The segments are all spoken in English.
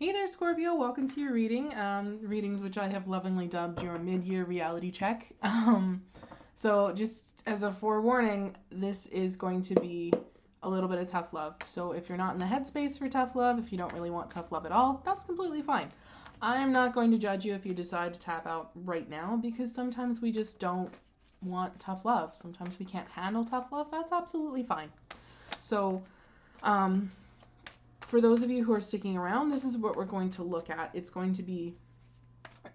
Hey there, Scorpio. Welcome to your reading. Readings which I have lovingly dubbed your mid-year reality check. So just as a forewarning, this is going to be a little bit of tough love. So if you're not in the headspace for tough love, if you don't really want tough love at all, that's completely fine. I am not going to judge you if you decide to tap out right now, because sometimes we just don't want tough love. Sometimes we can't handle tough love. That's absolutely fine. So, for those of you who are sticking around, this is what we're going to look at. It's going to be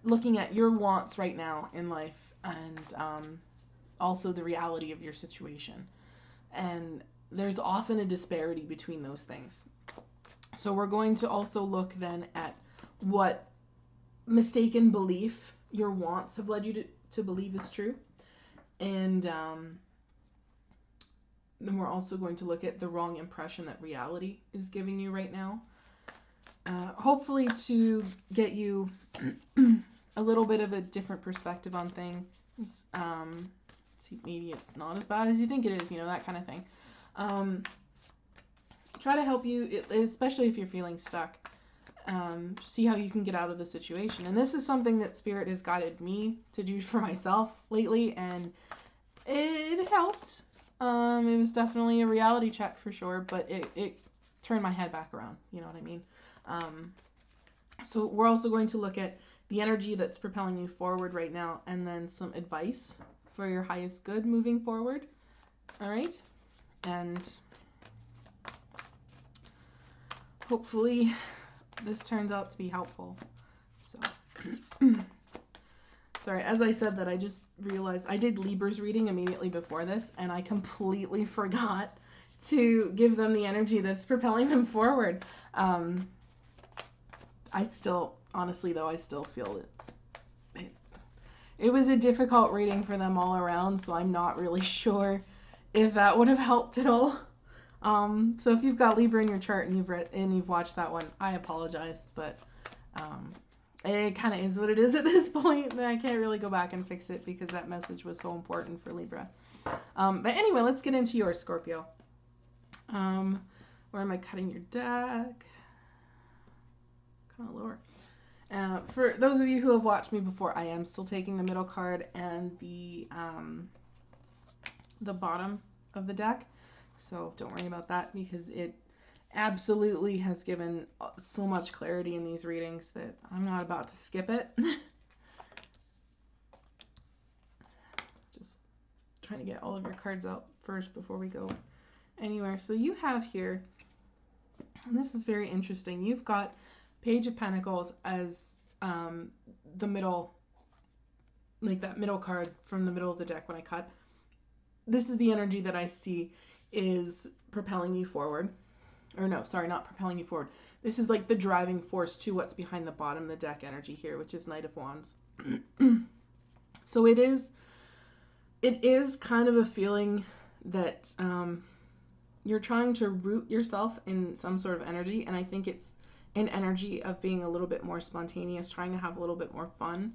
looking at your wants right now in life, and also the reality of your situation. And there's often a disparity between those things. So we're going to also look then at what mistaken belief your wants have led you to believe is true. And then we're also going to look at the wrong impression that reality is giving you right now. Hopefully to get you a little bit of a different perspective on things. See, maybe it's not as bad as you think it is, that kind of thing. Try to help you, especially if you're feeling stuck. See how you can get out of the situation. And this is something that Spirit has guided me to do for myself lately, and it helped. It was definitely a reality check for sure, but it turned my head back around. You know what I mean? So we're also going to look at the energy that's propelling you forward right now, and then some advice for your highest good moving forward. All right? And hopefully this turns out to be helpful. So, sorry, as I said that, I just realized I did Libra's reading immediately before this, and I completely forgot to give them the energy that's propelling them forward. I still, honestly though, I still feel it was a difficult reading for them all around, so I'm not really sure if that would have helped at all. So if you've got Libra in your chart and you've watched that one, I apologize, but it kind of is what it is at this point. I can't really go back and fix it because that message was so important for Libra. But anyway, let's get into your Scorpio. Where am I cutting your deck? Kind of lower. For those of you who have watched me before, I am still taking the middle card and the bottom of the deck. So don't worry about that, because it absolutely has given so much clarity in these readings that I'm not about to skip it. Just trying to get all of your cards out first before we go anywhere. So you have here, and this is very interesting, you've got Page of Pentacles as the middle, like that middle card from the middle of the deck when I cut. This is the energy that I see is propelling you forward. Or no, sorry, not propelling you forward. This is like the driving force to what's behind the bottom of the deck energy here, which is Knight of Wands. So it is kind of a feeling that you're trying to root yourself in some sort of energy, and I think it's an energy of being a little bit more spontaneous, trying to have a little bit more fun.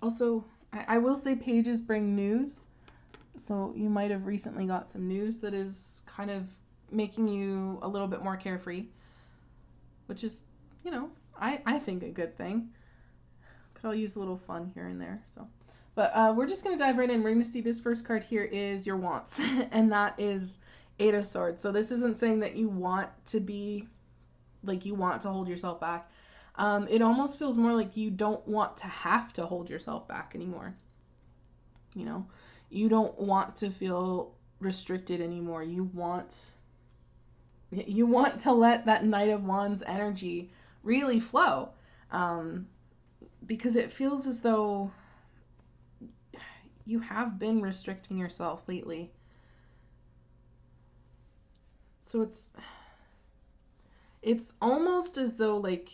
Also, I will say pages bring news. So you might have recently got some news that is kind of making you a little bit more carefree, which is, I think a good thing. Could all use a little fun here and there. So, but we're just going to dive right in. We're going to see this first card here is your wants, and that is Eight of Swords. So this isn't saying that you want to be, like you want to hold yourself back. It almost feels more like you don't want to have to hold yourself back anymore. You don't want to feel restricted anymore. You want to let that Knight of Wands energy really flow, because it feels as though you have been restricting yourself lately. So it's almost as though like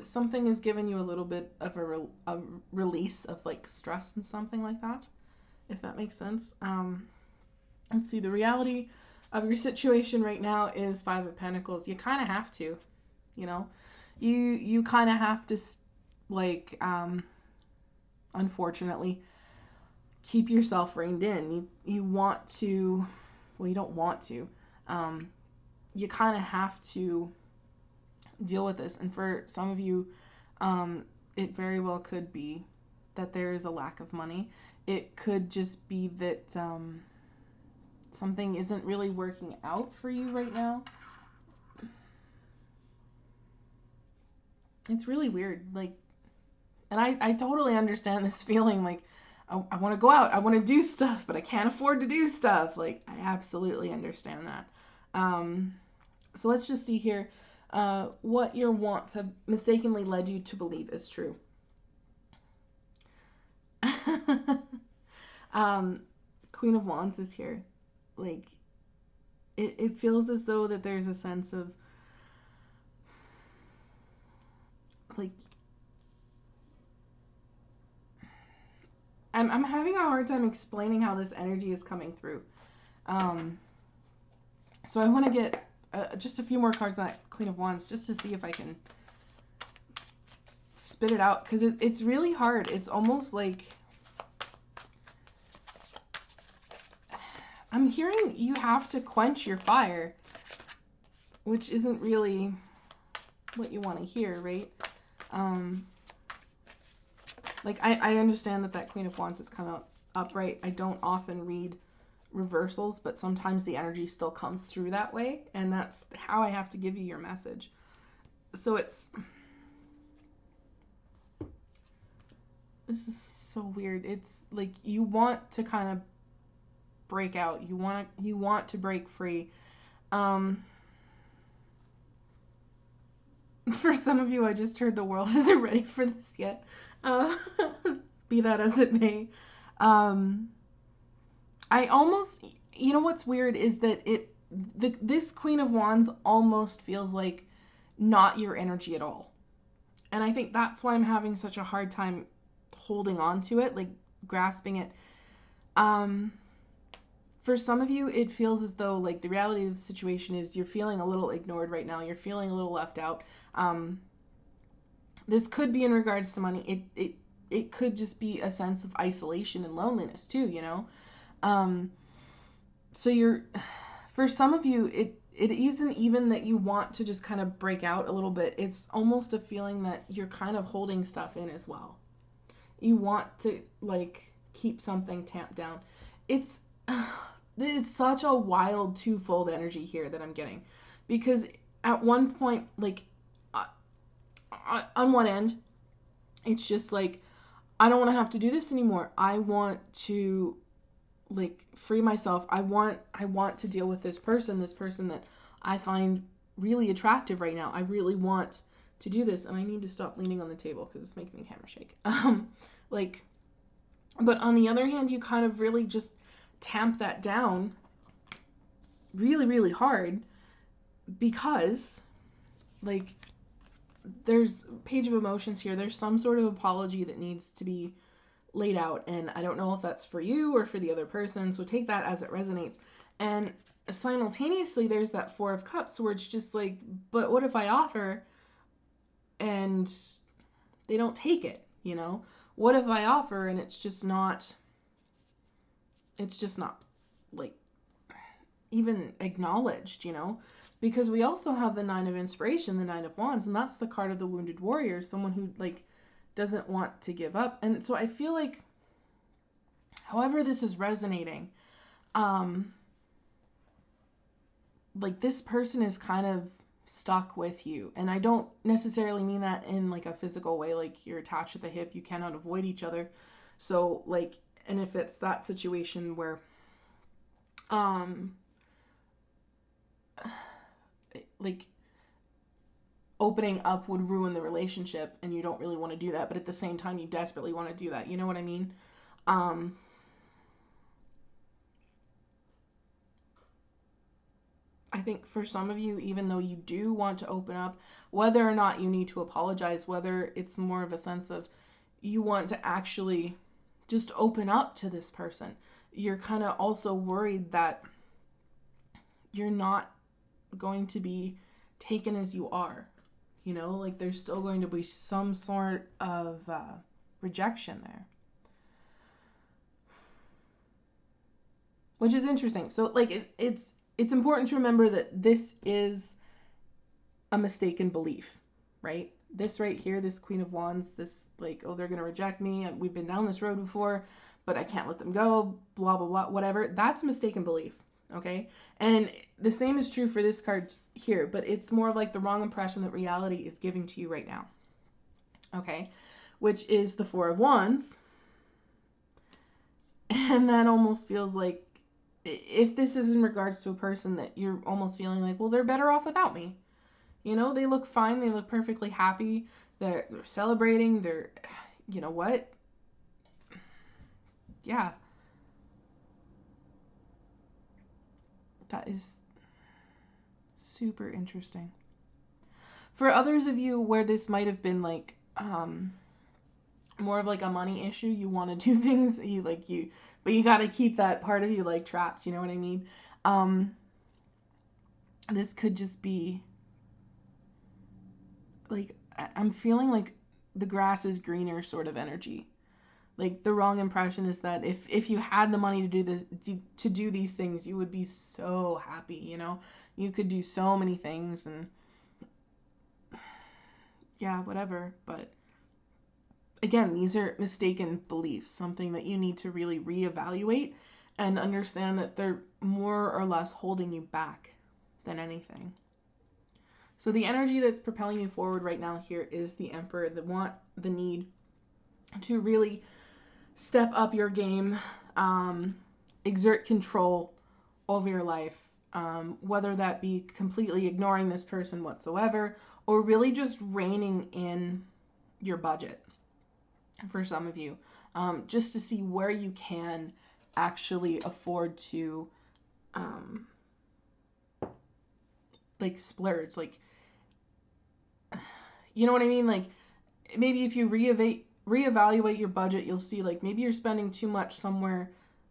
something is giving you a little bit of a release of like stress and something like that, if that makes sense. Let's see, the reality of your situation right now is Five of Pentacles. You kind of have to, you kind of have to, like, unfortunately, keep yourself reined in. You want to well, you don't want to. You kind of have to deal with this. And for some of you, it very well could be that there is a lack of money. It could just be that something isn't really working out for you right now. It's really weird. Like, and I totally understand this feeling. Like, I want to go out, I want to do stuff, but I can't afford to do stuff. Like, I absolutely understand that. So let's just see here what your wants have mistakenly led you to believe is true. Queen of Wands is here. Like, it feels as though that there's a sense of, like, I'm having a hard time explaining how this energy is coming through. So I want to get just a few more cards on that Queen of Wands just to see if I can spit it out, because it's really hard. It's almost like I'm hearing you have to quench your fire, which isn't really what you want to hear, right? Like, I understand that Queen of Wands has come out upright. I don't often read reversals, but sometimes the energy still comes through that way, and that's how I have to give you your message. So this is so weird. It's like you want to kind of break out. You want to break free. For some of you, I just heard the world isn't ready for this yet. Be that as it may. I almost, you know what's weird is that this Queen of Wands almost feels like not your energy at all. And I think that's why I'm having such a hard time holding on to it, like grasping it. For some of you, it feels as though like the reality of the situation is you're feeling a little ignored right now. You're feeling a little left out. This could be in regards to money. It could just be a sense of isolation and loneliness too, you know? So for some of you, it isn't even that you want to just kind of break out a little bit. It's almost a feeling that you're kind of holding stuff in as well. You want to like keep something tamped down. It's such a wild twofold energy here that I'm getting, because at one point, like on one end, it's just like, I don't want to have to do this anymore. I want to like free myself. I want to deal with this person that I find really attractive right now. I really want to do this, and I need to stop leaning on the table because it's making me hammer shake. But on the other hand, you kind of really just tamp that down really, really hard, because like there's Page of Emotions here. There's some sort of apology that needs to be laid out, and I don't know if that's for you or for the other person, so take that as it resonates. And simultaneously, there's that Four of Cups where it's just like, but what if I offer and they don't take it, you know? What if I offer and it's just not like even acknowledged, you know? Because we also have the Nine of Inspiration, the Nine of Wands, and that's the card of the wounded warrior, someone who like doesn't want to give up. And so I feel like however this is resonating, like this person is kind of stuck with you. And I don't necessarily mean that in like a physical way, like you're attached at the hip, you cannot avoid each other. So like, and if it's that situation where like opening up would ruin the relationship and you don't really want to do that, but at the same time you desperately want to do that, you know what I mean? I think for some of you, even though you do want to open up, whether or not you need to apologize, whether it's more of a sense of you want to actually just open up to this person, you're kind of also worried that you're not going to be taken as you are, you know, like there's still going to be some sort of rejection there. which is interesting. So like it's important to remember that this is a mistaken belief, right? This right here, this Queen of Wands, this like, oh, they're going to reject me. We've been down this road before, but I can't let them go, blah, blah, blah, whatever. That's a mistaken belief, okay? And the same is true for this card here, but it's more like the wrong impression that reality is giving to you right now, okay? Which is the Four of Wands. And that almost feels like, if this is in regards to a person that you're almost feeling like, well, they're better off without me. You know, they look fine. They look perfectly happy. They're celebrating. They're, you know what? Yeah. That is super interesting. For others of you where this might have been like, more of like a money issue, you want to do things, but you got to keep that part of you like trapped. You know what I mean? This could just be, like, I'm feeling like the grass is greener sort of energy. Like, the wrong impression is that if you had the money to do this, to do these things, you would be so happy, you know? You could do so many things and yeah, whatever. But again, these are mistaken beliefs, something that you need to really reevaluate and understand that they're more or less holding you back than anything. So the energy that's propelling you forward right now here is the Emperor, the want, the need to really step up your game, exert control over your life, whether that be completely ignoring this person whatsoever or really just reining in your budget for some of you, just to see where you can actually afford to like splurge, like, you know what I mean? Like, maybe if you reevaluate your budget, you'll see like maybe you're spending too much somewhere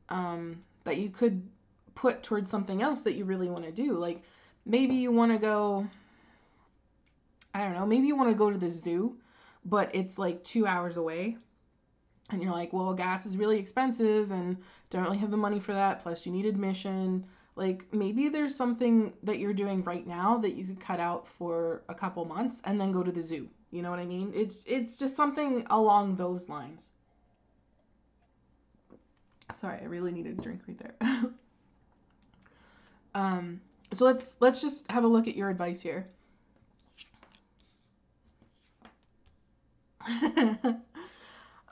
that you could put towards something else that you really want to do. Like, maybe you want to go, I don't know, maybe you want to go to the zoo, but it's like 2 hours away. And you're like, well, gas is really expensive and don't really have the money for that. Plus, you need admission. Like, maybe there's something that you're doing right now that you could cut out for a couple months and then go to the zoo. You know what I mean? It's just something along those lines. Sorry, I really needed a drink right there. So let's just have a look at your advice here.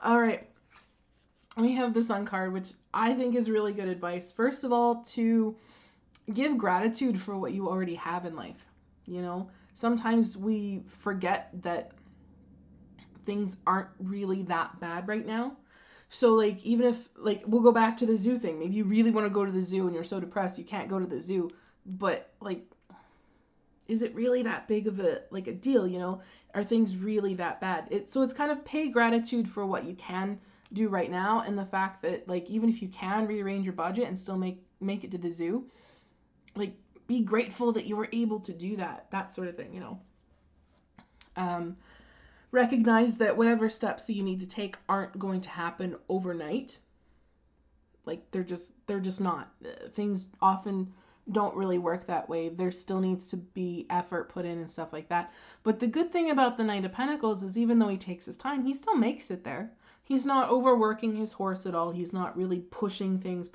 All right. We have the Sun card, which I think is really good advice. First of all, to give gratitude for what you already have in life. You know, sometimes we forget that things aren't really that bad right now. So, like, even if, like, we'll go back to the zoo thing. Maybe you really want to go to the zoo and you're so depressed you can't go to the zoo. But, like, is it really that big of a deal, you know? Are things really that bad? So it's kind of pay gratitude for what you can do right now, and the fact that, like, even if you can rearrange your budget and still make it to the zoo, like, be grateful that you were able to do that sort of thing, you know. Recognize that whatever steps that you need to take aren't going to happen overnight. Like, they're just not. Things often don't really work that way. There still needs to be effort put in and stuff like that. But the good thing about the Knight of Pentacles is even though he takes his time, he still makes it there. He's not overworking his horse at all. He's not really pushing things.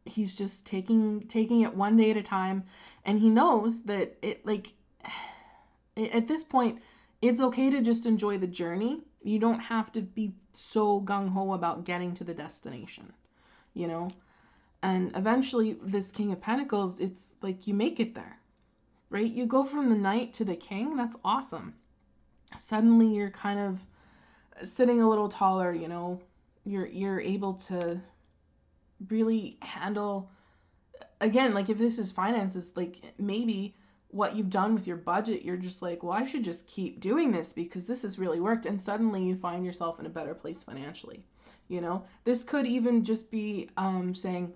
He's just taking it one day at a time. And he knows that at this point, it's okay to just enjoy the journey. You don't have to be so gung-ho about getting to the destination, you know? And eventually, this King of Pentacles, it's like you make it there, right? You go from the Knight to the King. That's awesome. Suddenly, you're kind of sitting a little taller, you know? You're able to really handle, again, like, if this is finances, like, maybe what you've done with your budget, you're just like, well, I should just keep doing this because this has really worked. And suddenly you find yourself in a better place financially. You know, this could even just be saying,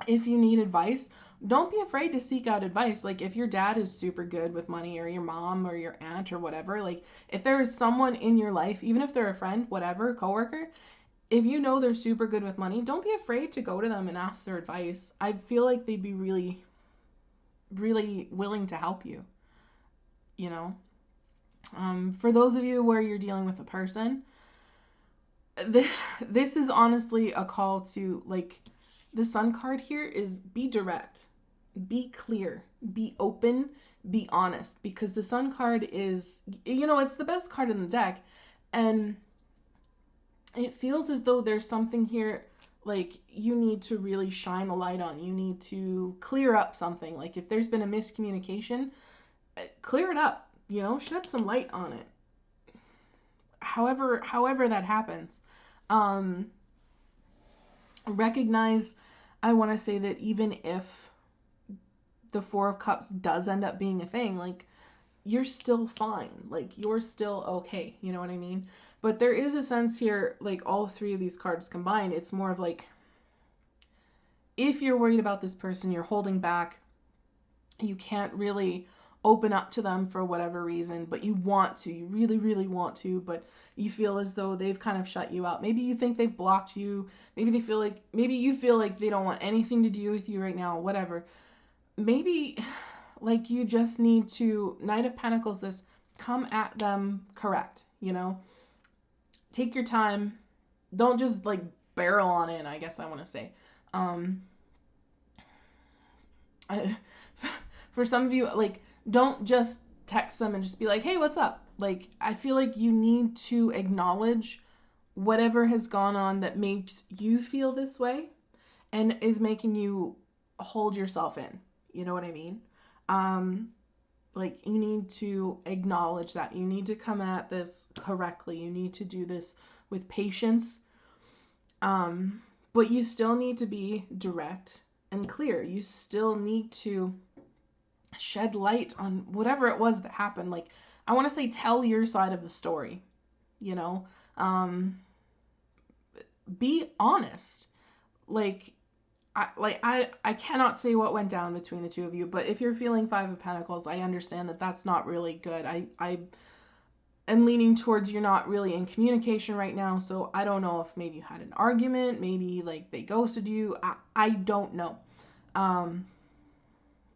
if you need advice, don't be afraid to seek out advice. Like, if your dad is super good with money, or your mom or your aunt or whatever, like, if there is someone in your life, even if they're a friend, whatever, coworker, if you know they're super good with money, don't be afraid to go to them and ask their advice. I feel like they'd be really, really willing to help you, you know? For those of you where you're dealing with a person, this is honestly a call to, like, the Sun card here is be direct, be clear, be open, be honest, because the Sun card is, it's the best card in the deck, and it feels as though there's something here, like, you need to really shine a light on. You need to clear up something. Like, if there's been a miscommunication, clear it up, shed some light on it. However that happens. Recognize, I want to say that even if the Four of Cups does end up being a thing, like, you're still fine. Like, you're still okay. You know what I mean? But there is a sense here, like, all three of these cards combined, it's more of like, if you're worried about this person, you're holding back, you can't really open up to them for whatever reason, but you want to, you really, really want to, but you feel as though they've kind of shut you out. Maybe you think they've blocked you. Maybe you feel like they don't want anything to do with you right now, whatever. Maybe, like, you just need to, Knight of Pentacles, this, come at them correct, Take your time. Don't just, like, barrel on in, I guess I want to say. For some of you, like, don't just text them and just be like, hey, what's up? Like, I feel like you need to acknowledge whatever has gone on that makes you feel this way and is making you hold yourself in. You know what I mean? Like, you need to acknowledge that. You need to come at this correctly. You need to do this with patience. But you still need to be direct and clear. You still need to shed light on whatever it was that happened. Like, I want to say, tell your side of the story, be honest. Like, I cannot say what went down between the two of you, but if you're feeling Five of Pentacles, I understand that that's not really good. I am leaning towards you're not really in communication right now, so I don't know if maybe you had an argument, maybe, like, they ghosted you. I don't know.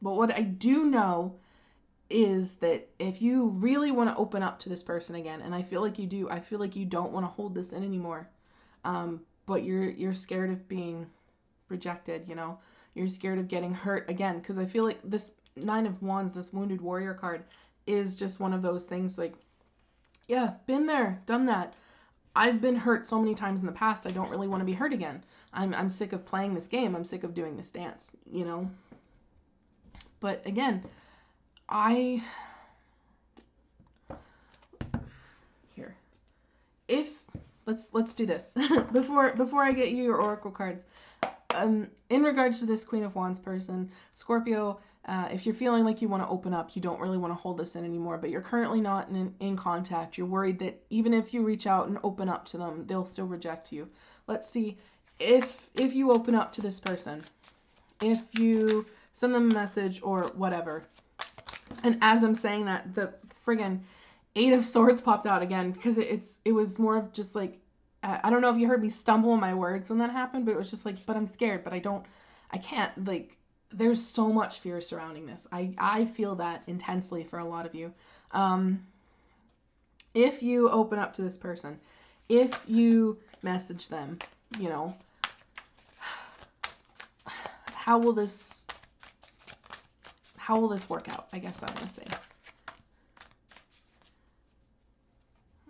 But what I do know is that if you really want to open up to this person again, and I feel like you do, I feel like you don't want to hold this in anymore, but you're scared of being rejected, you're scared of getting hurt again, because I feel like this Nine of Wands, this Wounded Warrior card, is just one of those things, like, yeah, been there, done that. I've been hurt so many times in the past, I don't really want to be hurt again. I'm sick of playing this game, I'm sick of doing this dance, But again, let's do this before I get you your oracle cards. In regards to this Queen of Wands person, Scorpio, if you're feeling like you want to open up, you don't really want to hold this in anymore, but you're currently not in contact, you're worried that even if you reach out and open up to them, they'll still reject you. Let's see, if you open up to this person, if you send them a message or whatever, and as I'm saying that, the friggin' Eight of Swords popped out again, because it was more of just like, I don't know if you heard me stumble on my words when that happened, but it was just like, but I'm scared, but I can't, like, there's so much fear surrounding this. I feel that intensely for a lot of you. If you open up to this person, if you message them, how will this work out? I guess I'm going to say.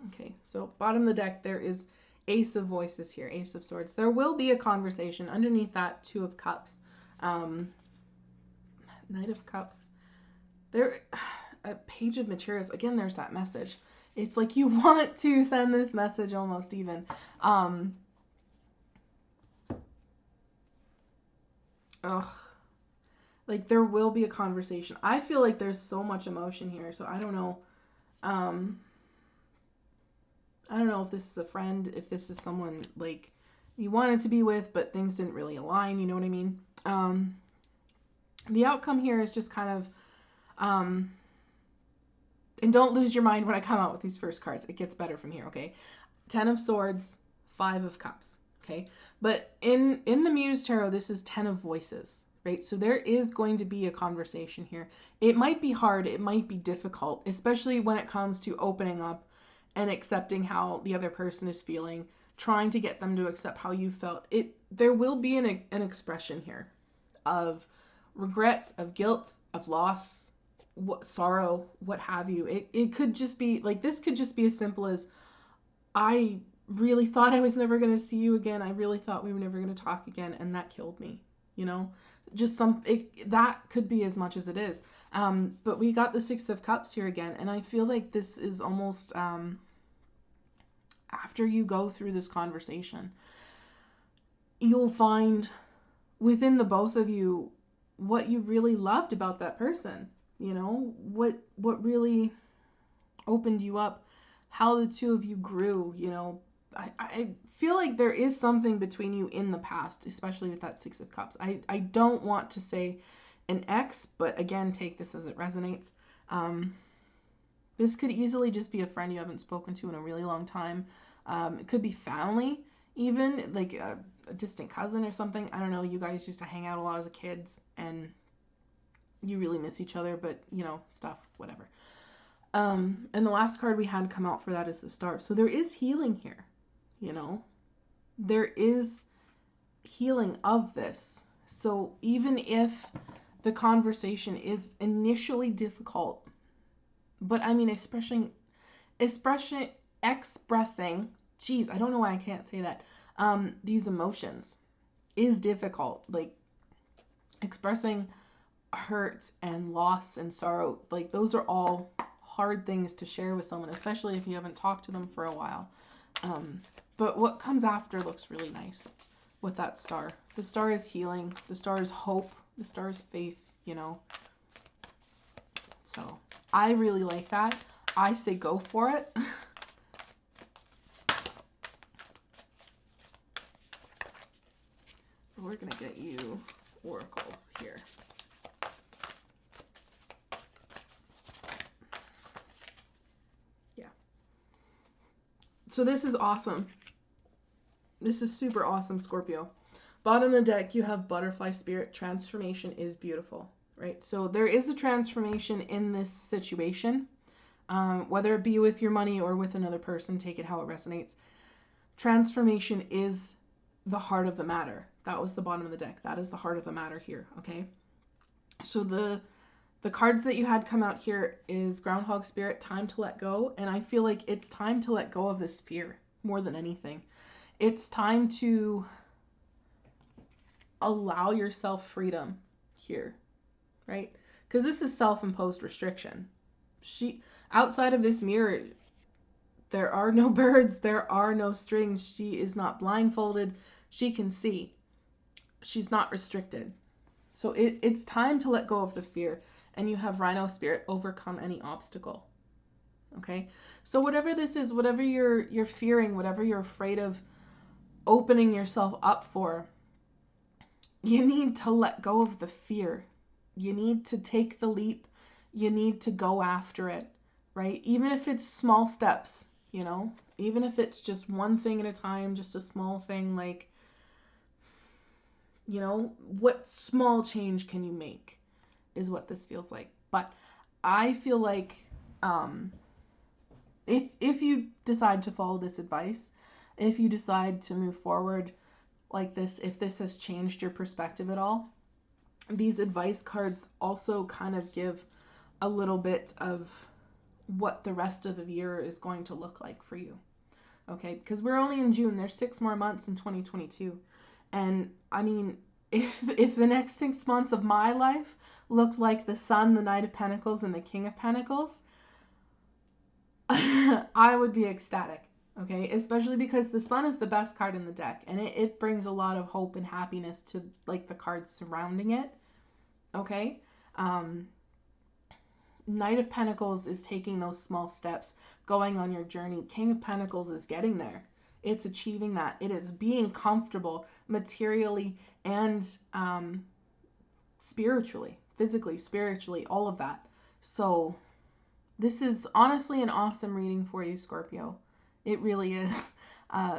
Okay, so bottom of the deck, there is Ace of Voices here, Ace of Swords. There will be a conversation. Underneath that, Two of Cups. Knight of Cups. There, a Page of Materials. Again, there's that message. It's like you want to send this message almost even. Like, there will be a conversation. I feel like there's so much emotion here, so I don't know. I don't know if this is a friend, if this is someone, like, you wanted to be with, but things didn't really align, you know what I mean? The outcome here is just kind of, and don't lose your mind when I come out with these first cards. It gets better from here, okay? Ten of Swords, Five of Cups, okay? But in the Muse Tarot, this is 10 of Voices, right? So there is going to be a conversation here. It might be hard, it might be difficult, especially when it comes to opening up and accepting how the other person is feeling, trying to get them to accept how you felt. There will be an expression here of regret, of guilt, of loss, sorrow, what have you. It could just be like, this could just be as simple as, I really thought I was never going to see you again. I really thought we were never going to talk again, and that killed me, you know? Just that could be as much as it is. But we got the Six of Cups here again, and I feel like this is almost after you go through this conversation, you'll find within the both of you what you really loved about that person, you know? What really opened you up, how the two of you grew, you know? I feel like there is something between you in the past, especially with that Six of Cups. I don't want to say an ex, but again, take this as it resonates. This could easily just be a friend you haven't spoken to in a really long time. It could be family, even, like a distant cousin or something. I don't know, you guys used to hang out a lot as kids, and you really miss each other, but, you know, stuff, whatever. And the last card we had come out for that is the Star. So there is healing here, you know? There is healing of this. So even if the conversation is initially difficult, but I mean, expressing, geez, I don't know why I can't say that, these emotions is difficult. Like, expressing hurt and loss and sorrow, like, those are all hard things to share with someone, especially if you haven't talked to them for a while. But what comes after looks really nice with that Star. The Star is healing. The Star is hope. The Star is faith, you know. So I really like that. I say go for it. We're going to get you Oracle here. Yeah. So this is awesome. This is super awesome, Scorpio. Bottom of the deck, you have Butterfly Spirit. Transformation is beautiful, right? So there is a transformation in this situation, whether it be with your money or with another person, take it how it resonates. Transformation is the heart of the matter. That was the bottom of the deck. That is the heart of the matter here, okay? So the cards that you had come out here is Groundhog Spirit, time to let go, and I feel like it's time to let go of this fear more than anything. It's time to allow yourself freedom here, right? Because this is self-imposed restriction. Outside of this mirror, there are no birds, there are no strings. She is not blindfolded. She can see. She's not restricted. So it's time to let go of the fear. And you have Rhino Spirit, overcome any obstacle. Okay? So whatever this is, whatever you're fearing, whatever you're afraid of opening yourself up for, you need to let go of the fear. You need to take the leap. You need to go after it, right? Even if it's small steps, you know? Even if it's just one thing at a time, just a small thing, like, you know, what small change can you make is what this feels like. But I feel like if you decide to follow this advice, if you decide to move forward like this, if this has changed your perspective at all, these advice cards also kind of give a little bit of what the rest of the year is going to look like for you. Okay, because we're only in June. There's 6 more months in 2022. And I mean, if the next 6 months of my life looked like the Sun, the Knight of Pentacles, and the King of Pentacles, I would be ecstatic. Okay, especially because the Sun is the best card in the deck, and it brings a lot of hope and happiness to, like, the cards surrounding it. Okay, Knight of Pentacles is taking those small steps, going on your journey. King of Pentacles is getting there. It's achieving that. It is being comfortable materially and spiritually, physically, spiritually, all of that. So this is honestly an awesome reading for you, Scorpio. It really is.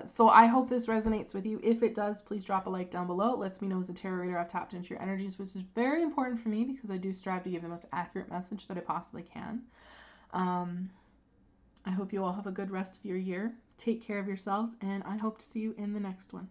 So I hope this resonates with you. If it does, please drop a like down below. It lets me know as a tarot reader I've tapped into your energies, which is very important for me because I do strive to give the most accurate message that I possibly can. I hope you all have a good rest of your year. Take care of yourselves, and I hope to see you in the next one.